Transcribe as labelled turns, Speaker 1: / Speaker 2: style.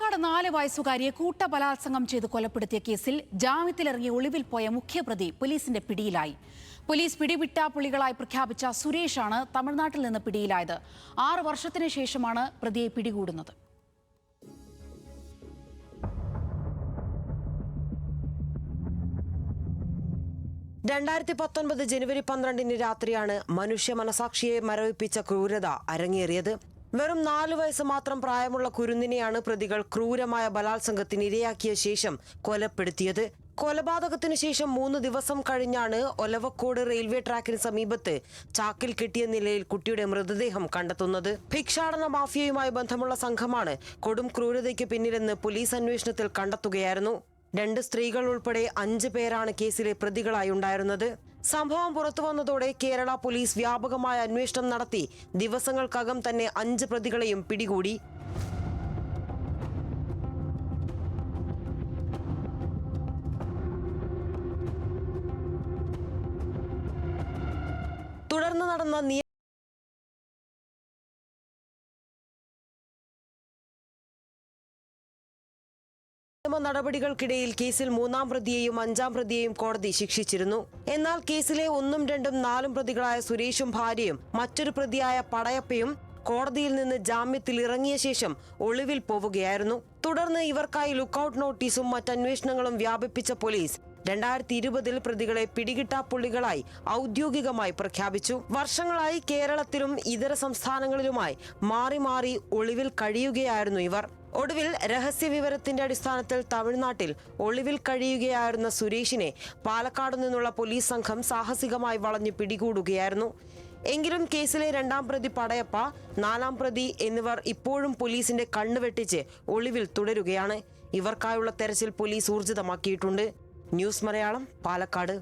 Speaker 1: പാലക്കാട് 4 വയസ്സുകാരിയെ കൂട്ടബലാത്സംഗം ചെയ്ത് കൊലപ്പെടുത്തിയ കേസിൽ ജാമ്യത്തിലിറങ്ങി ഒളിവിൽ പോയ മുഖ്യപ്രതി പോലീസിന്റെ പിടിയിലായി. പോലീസ് പിടിവിട്ട പുള്ളികളായി പ്രഖ്യാപിച്ച സുരേഷാണ് തമിഴ്നാട്ടിൽ നിന്ന് പിടിയിലായത്. 6 വർഷത്തിന് ശേഷമാണ് പ്രതിയെ പിടികൂടുന്നത്.
Speaker 2: ജനുവരി 12 രാത്രിയാണ് മനുഷ്യ മനസാക്ഷിയെ മരവിപ്പിച്ച ക്രൂരത അരങ്ങേറിയത്. വെറും 4 വയസ്സ് മാത്രം പ്രായമുള്ള കുരുന്നിനെയാണ് പ്രതികൾ ക്രൂരമായ ബലാത്സംഗത്തിന് ഇരയാക്കിയ ശേഷം കൊലപ്പെടുത്തിയത്. കൊലപാതകത്തിനു ശേഷം 3 ദിവസം കഴിഞ്ഞാണ് ഒലവക്കോട് റെയിൽവേ ട്രാക്കിന് സമീപത്ത് ചാക്കിൽ കെട്ടിയ നിലയിൽ കുട്ടിയുടെ മൃതദേഹം കണ്ടെത്തുന്നത്. ഭിക്ഷാടന മാഫിയയുമായി ബന്ധമുള്ള സംഘമാണ് കൊടും ക്രൂരതയ്ക്ക് പിന്നിലെന്ന് പോലീസ് അന്വേഷണത്തിൽ കണ്ടെത്തുകയായിരുന്നു. 2 സ്ത്രീകൾ ഉൾപ്പെടെ 5 പേരാണ് കേസിലെ പ്രതികളായി ഉണ്ടായിരുന്നത്. സംഭവം പുറത്തു വന്നതോടെ കേരള പോലീസ് വ്യാപകമായ അന്വേഷണം നടത്തി ദിവസങ്ങൾക്കകം തന്നെ 5 പ്രതികളെയും പിടികൂടി. തുടർന്ന് നടന്ന നടപടികൾക്കിടയിൽ കേസിൽ 3-ാം പ്രതിയെയും 5-ാം പ്രതിയെയും കോടതി ശിക്ഷിച്ചിരുന്നു. എന്നാൽ കേസിലെ 1ഉം 2ഉം 4ഉം പ്രതികളായ സുരേഷും ഭാര്യയും മറ്റൊരു പ്രതിയായ പടയപ്പയും കോടതിയിൽ നിന്ന് ജാമ്യത്തിൽ ഇറങ്ങിയ ശേഷം ഒളിവിൽ പോവുകയായിരുന്നു. തുടർന്ന് ഇവർക്കായി ലുക്കൌട്ട് നോട്ടീസും മറ്റന്വേഷണങ്ങളും വ്യാപിപ്പിച്ച പോലീസ് 2020 പ്രതികളെ പിടികിട്ടാപ്പുള്ളികളായി ഔദ്യോഗികമായി പ്രഖ്യാപിച്ചു. വർഷങ്ങളായി കേരളത്തിലും ഇതര സംസ്ഥാനങ്ങളിലുമായി മാറി മാറി ഒളിവിൽ കഴിയുകയായിരുന്നു ഇവർ. ഒടുവിൽ രഹസ്യ വിവരത്തിന്റെ അടിസ്ഥാനത്തിൽ തമിഴ്നാട്ടിൽ ഒളിവിൽ കഴിയുകയായിരുന്ന സുരേഷിനെ പാലക്കാട് നിന്നുള്ള പോലീസ് സംഘം സാഹസികമായി വളഞ്ഞു പിടികൂടുകയായിരുന്നു. എങ്കിലും കേസിലെ 2-ാം പ്രതി പടയപ്പ, 4-ാം പ്രതി എന്നിവർ ഇപ്പോഴും പോലീസിന്റെ കണ്ണുവെട്ടിച്ച് ഒളിവിൽ തുടരുകയാണ്. ഇവർക്കായുള്ള തെരച്ചിൽ പോലീസ് ഊർജിതമാക്കിയിട്ടുണ്ട്. ന്യൂസ് മലയാളം, പാലക്കാട്.